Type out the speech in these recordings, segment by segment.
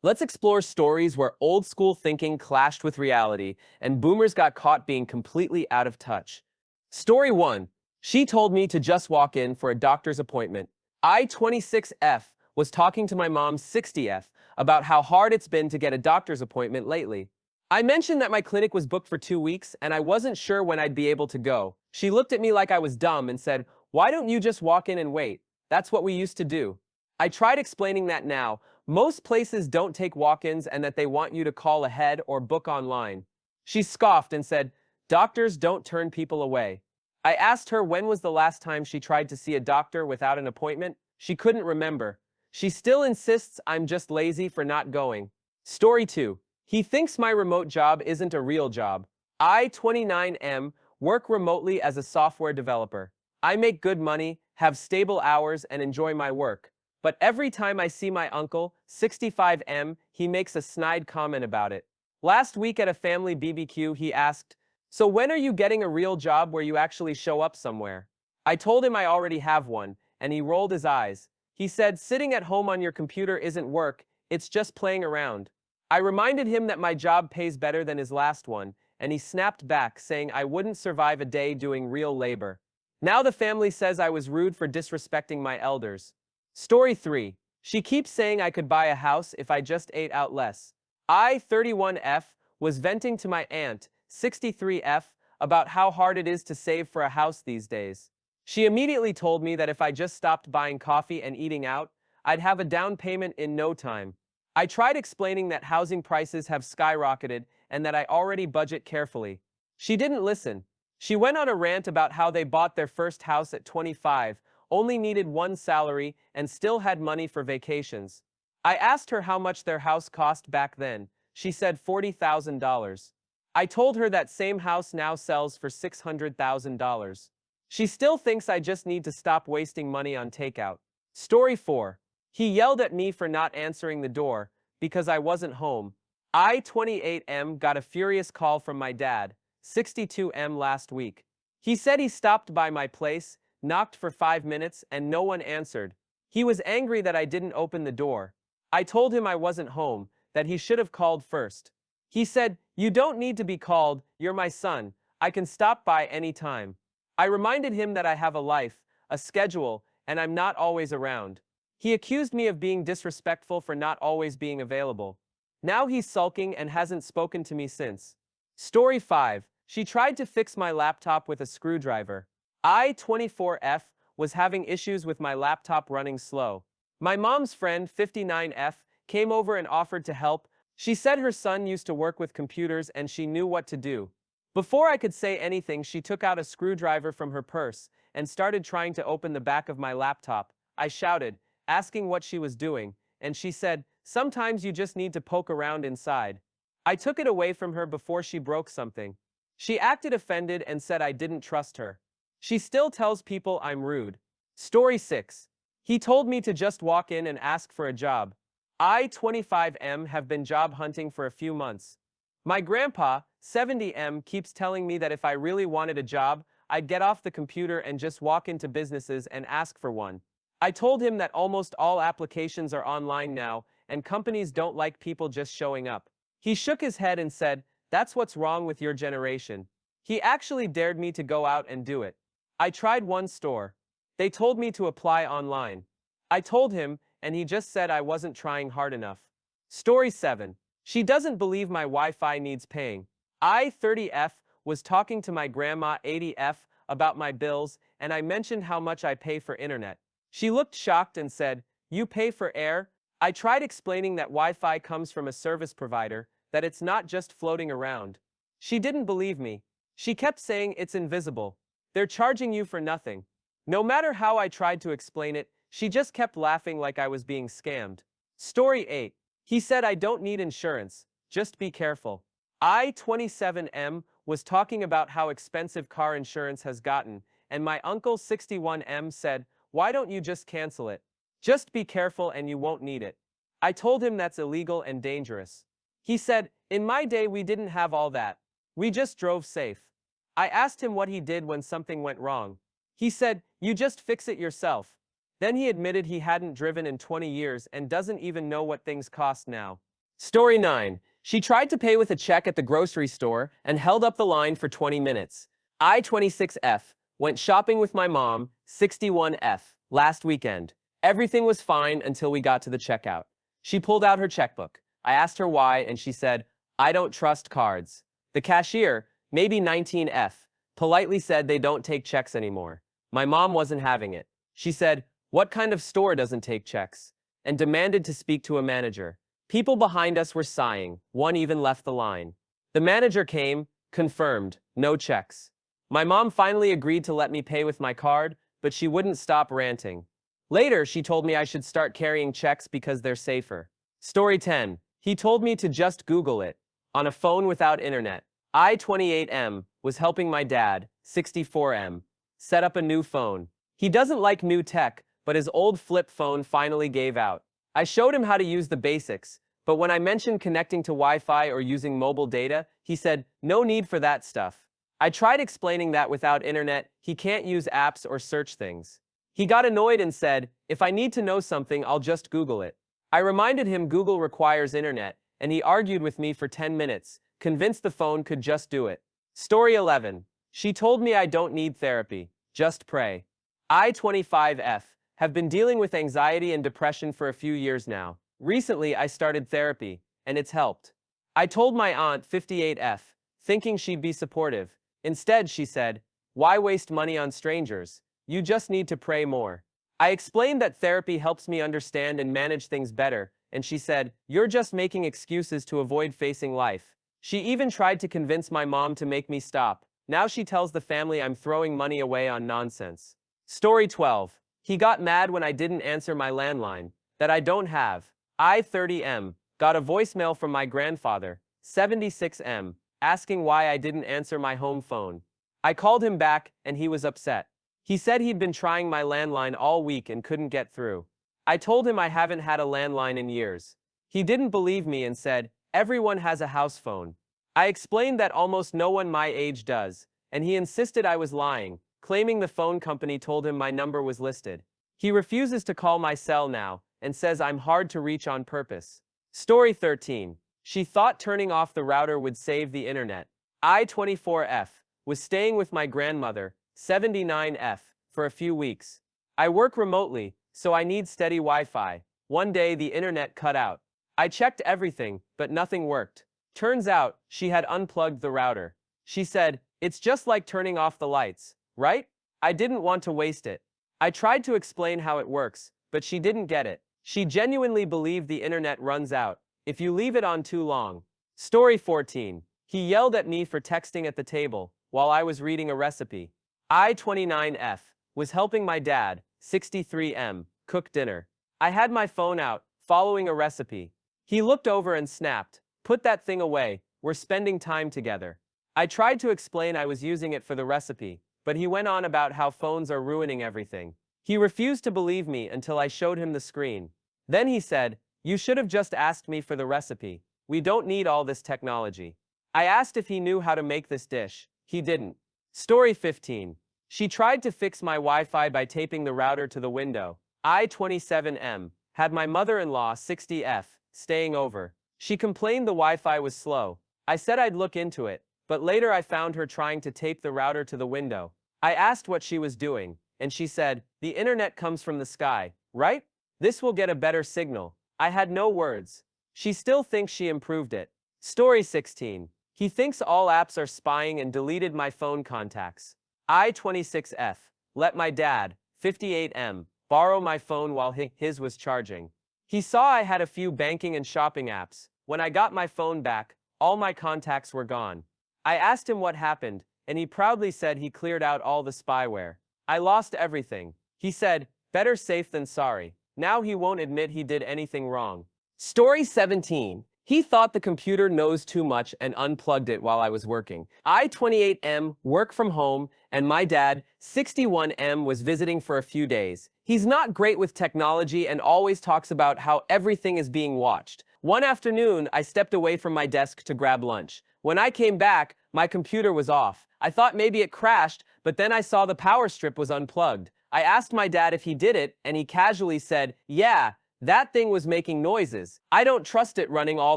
Let's explore stories where old school thinking clashed with reality and boomers got caught being completely out of touch. Story 1. She told me to just walk in for a doctor's appointment. I, 26F, was talking to my mom, 60F, about how hard it's been to get a doctor's appointment lately. I mentioned that my clinic was booked for 2 weeks and I wasn't sure when I'd be able to go. She looked at me like I was dumb and said, "Why don't you just walk in and wait? That's what we used to do." I tried explaining that now most places don't take walk-ins and that they want you to call ahead or book online. She scoffed and said, "Doctors don't turn people away." I asked her when was the last time she tried to see a doctor without an appointment. She couldn't remember. She still insists I'm just lazy for not going. Story 2. He thinks my remote job isn't a real job. I, 29M, work remotely as a software developer. I make good money, have stable hours, and enjoy my work. But every time I see my uncle, 65M, he makes a snide comment about it. Last week at a family BBQ, he asked, "So when are you getting a real job where you actually show up somewhere?" I told him I already have one, and he rolled his eyes. He said, "Sitting at home on your computer isn't work, it's just playing around." I reminded him that my job pays better than his last one, and he snapped back, saying I wouldn't survive a day doing real labor. Now the family says I was rude for disrespecting my elders. Story 3. She keeps saying I could buy a house if I just ate out less. I, 31F, was venting to my aunt, 63F, about how hard it is to save for a house these days. She immediately told me that if I just stopped buying coffee and eating out, I'd have a down payment in no time. I tried explaining that housing prices have skyrocketed and that I already budget carefully. She didn't listen. She went on a rant about how they bought their first house at 25, only needed one salary, and still had money for vacations. I asked her how much their house cost back then. She said $40,000. I told her that same house now sells for $600,000. She still thinks I just need to stop wasting money on takeout. Story 4. He yelled at me for not answering the door because I wasn't home. I, 28M, got a furious call from my dad, 62M, last week. He said he stopped by my place, knocked for 5 minutes, and no one answered. He was angry that I didn't open the door. I told him I wasn't home, that he should have called first. He said, "You don't need to be called, you're my son. I can stop by any time." I reminded him that I have a life, a schedule, and I'm not always around. He accused me of being disrespectful for not always being available. Now he's sulking and hasn't spoken to me since. Story 5. She tried to fix my laptop with a screwdriver. I, 24F, was having issues with my laptop running slow. My mom's friend, 59F, came over and offered to help. She said her son used to work with computers and she knew what to do. Before I could say anything, she took out a screwdriver from her purse and started trying to open the back of my laptop. I shouted, asking what she was doing, and she said, "Sometimes you just need to poke around inside." I took it away from her before she broke something. She acted offended and said I didn't trust her. She still tells people I'm rude. Story 6. He told me to just walk in and ask for a job. I, 25M, have been job hunting for a few months. My grandpa, 70M, keeps telling me that if I really wanted a job, I'd get off the computer and just walk into businesses and ask for one. I told him that almost all applications are online now, and companies don't like people just showing up. He shook his head and said, "That's what's wrong with your generation." He actually dared me to go out and do it. I tried one store. They told me to apply online. I told him, and he just said I wasn't trying hard enough. Story 7. She doesn't believe my Wi-Fi needs paying. I, 30F, was talking to my grandma, 80F, about my bills, and I mentioned how much I pay for internet. She looked shocked and said, "You pay for air?" I tried explaining that Wi-Fi comes from a service provider, that it's not just floating around. She didn't believe me. She kept saying it's invisible. They're charging you for nothing. No matter how I tried to explain it, she just kept laughing like I was being scammed. Story 8. He said I don't need insurance, just be careful. I, 27M, was talking about how expensive car insurance has gotten, and my uncle, 61M, said, "Why don't you just cancel it? Just be careful and you won't need it." I told him that's illegal and dangerous. He said, "In my day we didn't have all that. We just drove safe." I asked him what he did when something went wrong. He said, "You just fix it yourself." Then he admitted he hadn't driven in 20 years and doesn't even know what things cost now. Story 9. She tried to pay with a check at the grocery store and held up the line for 20 minutes. I-26F went shopping with my mom, 61F, last weekend. Everything was fine until we got to the checkout. She pulled out her checkbook. I asked her why, and she said, "I don't trust cards." The cashier, maybe 19F, politely said they don't take checks anymore. My mom wasn't having it. She said, "What kind of store doesn't take checks?" and demanded to speak to a manager. People behind us were sighing. One even left the line. The manager came, confirmed, no checks. My mom finally agreed to let me pay with my card, but she wouldn't stop ranting. Later, she told me I should start carrying checks because they're safer. Story 10. He told me to just Google it. On a phone without internet. I-28M was helping my dad, 64M, set up a new phone. He doesn't like new tech, but his old flip phone finally gave out. I showed him how to use the basics, but when I mentioned connecting to Wi-Fi or using mobile data, he said, "No need for that stuff." I tried explaining that without internet, he can't use apps or search things. He got annoyed and said, "If I need to know something, I'll just Google it." I reminded him Google requires internet, and he argued with me for 10 minutes, convinced the phone could just do it. Story 11. She told me I don't need therapy, just pray. I-25F have been dealing with anxiety and depression for a few years now. Recently, I started therapy, and it's helped. I told my aunt, 58F, thinking she'd be supportive. Instead, she said, "Why waste money on strangers? You just need to pray more." I explained that therapy helps me understand and manage things better, and she said, "You're just making excuses to avoid facing life." She even tried to convince my mom to make me stop. Now she tells the family I'm throwing money away on nonsense. Story 12. He got mad when I didn't answer my landline, that I don't have. I-30M got a voicemail from my grandfather, 76M, asking why I didn't answer my home phone. I called him back, and he was upset. He said he'd been trying my landline all week and couldn't get through. I told him I haven't had a landline in years. He didn't believe me and said, "Everyone has a house phone." I explained that almost no one my age does, and he insisted I was lying, claiming the phone company told him my number was listed. He refuses to call my cell now and says I'm hard to reach on purpose. Story 13. She thought turning off the router would save the internet. I-24F was staying with my grandmother, 79F, for a few weeks. I work remotely, so I need steady Wi-Fi. One day the internet cut out. I checked everything, but nothing worked. Turns out, she had unplugged the router. She said, "It's just like turning off the lights, right?" I didn't want to waste it. I tried to explain how it works, but she didn't get it. She genuinely believed the internet runs out if you leave it on too long. Story 14. He yelled at me for texting at the table while I was reading a recipe. I-29F was helping my dad, 63M, cook dinner. I had my phone out, following a recipe. He looked over and snapped, "Put that thing away, we're spending time together." I tried to explain I was using it for the recipe, but he went on about how phones are ruining everything. He refused to believe me until I showed him the screen. Then he said, "You should have just asked me for the recipe. We don't need all this technology." I asked if he knew how to make this dish. He didn't. Story 15. She tried to fix my Wi-Fi by taping the router to the window. I-27M had my mother-in-law, 60F, staying over. She complained the Wi-Fi was slow. I said I'd look into it, but later I found her trying to tape the router to the window. I asked what she was doing, and she said, "The internet comes from the sky, right? This will get a better signal." I had no words. She still thinks she improved it. Story 16. He thinks all apps are spying and deleted my phone contacts. I-26F let my dad, 58M, borrow my phone while his was charging. He saw I had a few banking and shopping apps. When I got my phone back, all my contacts were gone. I asked him what happened, and he proudly said he cleared out all the spyware. I lost everything. He said, "Better safe than sorry." Now he won't admit he did anything wrong. Story 17. He thought the computer knows too much and unplugged it while I was working. I-28M work from home, and my dad, 61M, was visiting for a few days. He's not great with technology and always talks about how everything is being watched. One afternoon, I stepped away from my desk to grab lunch. When I came back, my computer was off. I thought maybe it crashed, but then I saw the power strip was unplugged. I asked my dad if he did it, and he casually said, "Yeah, That thing was making noises. I don't trust it running all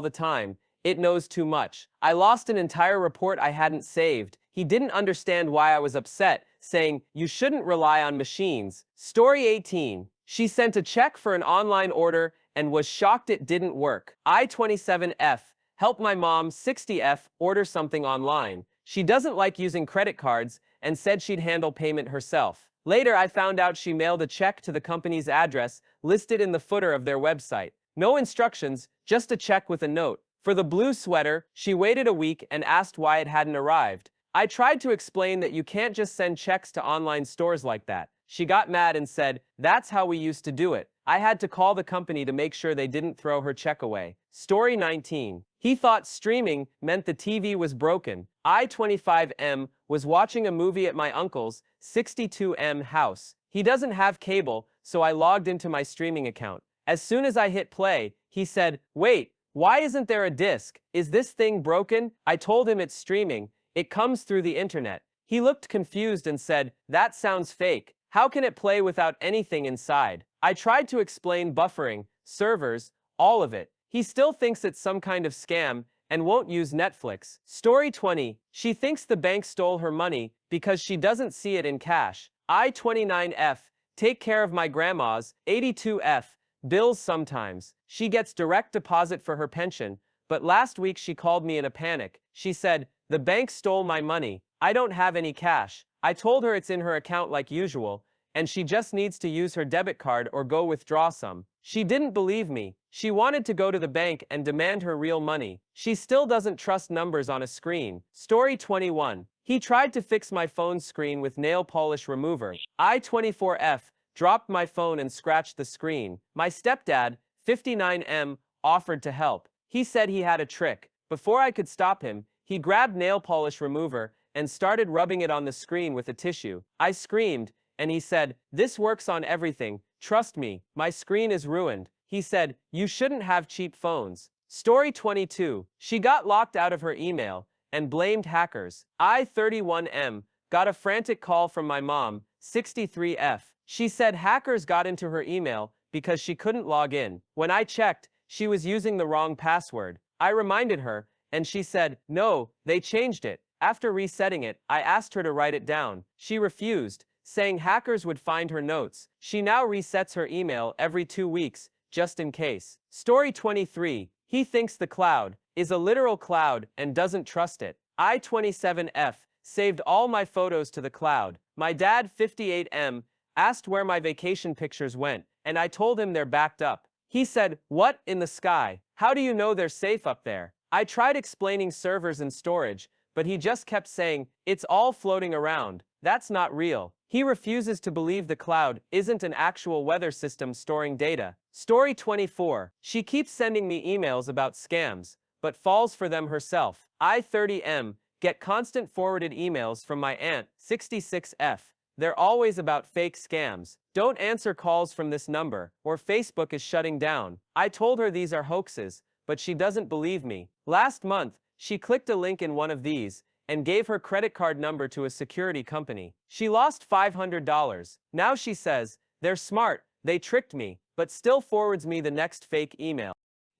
the time. It knows too much. I lost an entire report I hadn't saved. He didn't understand why I was upset, saying, "You shouldn't rely on machines." Story 18. She sent a check for an online order and was shocked it didn't work. I-27F. Help my mom, 60F, order something online. She doesn't like using credit cards and said she'd handle payment herself. Later, I found out she mailed a check to the company's address listed in the footer of their website. No instructions, just a check with a note. For the blue sweater, she waited a week and asked why it hadn't arrived. I tried to explain that you can't just send checks to online stores like that. She got mad and said, "That's how we used to do it." I had to call the company to make sure they didn't throw her check away. Story 19. He thought streaming meant the TV was broken. I-25M was watching a movie at my uncle's, 62M house. He doesn't have cable, so I logged into my streaming account. As soon as I hit play, he said, "Wait, why isn't there a disc? Is this thing broken?" I told him it's streaming. It comes through the internet. He looked confused and said, "That sounds fake. How can it play without anything inside?" I tried to explain buffering, servers, all of it. He still thinks it's some kind of scam and won't use Netflix. Story 20. She thinks the bank stole her money because she doesn't see it in cash. I-29F. Take care of my grandma's, 82F. Bills sometimes. She gets direct deposit for her pension, but last week she called me in a panic. She said, "The bank stole my money. I don't have any cash." I told her it's in her account like usual, and she just needs to use her debit card or go withdraw some. She didn't believe me. She wanted to go to the bank and demand her real money. She still doesn't trust numbers on a screen. Story 21. He tried to fix my phone screen with nail polish remover. I-24F dropped my phone and scratched the screen. My stepdad, 59M, offered to help. He said he had a trick. Before I could stop him, he grabbed nail polish remover and started rubbing it on the screen with a tissue. I screamed, and he said, "This works on everything. Trust me, my screen is ruined." He said, "You shouldn't have cheap phones." Story 22. She got locked out of her email and blamed hackers. I-31M got a frantic call from my mom, 63F. She said hackers got into her email because she couldn't log in. When I checked, she was using the wrong password. I reminded her, and she said, "No, they changed it." After resetting it, I asked her to write it down. She refused, saying hackers would find her notes. She now resets her email every 2 weeks, just in case. Story 23. He thinks the cloud is a literal cloud and doesn't trust it. I-27F saved all my photos to the cloud. My dad, 58M, asked where my vacation pictures went, and I told him they're backed up. He said, "What in the sky? How do you know they're safe up there?" I tried explaining servers and storage, but he just kept saying, "It's all floating around. That's not real." He refuses to believe the cloud isn't an actual weather system storing data. Story 24. She keeps sending me emails about scams, but falls for them herself. I-30M get constant forwarded emails from my aunt, 66F. They're always about fake scams. Don't answer calls from this number, or Facebook is shutting down. I told her these are hoaxes, but she doesn't believe me. Last month, she clicked a link in one of these and gave her credit card number to a security company. She lost $500. Now she says, "They're smart, they tricked me," but still forwards me the next fake email.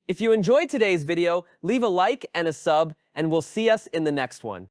If you enjoyed today's video, leave a like and a sub, and we'll see us in the next one.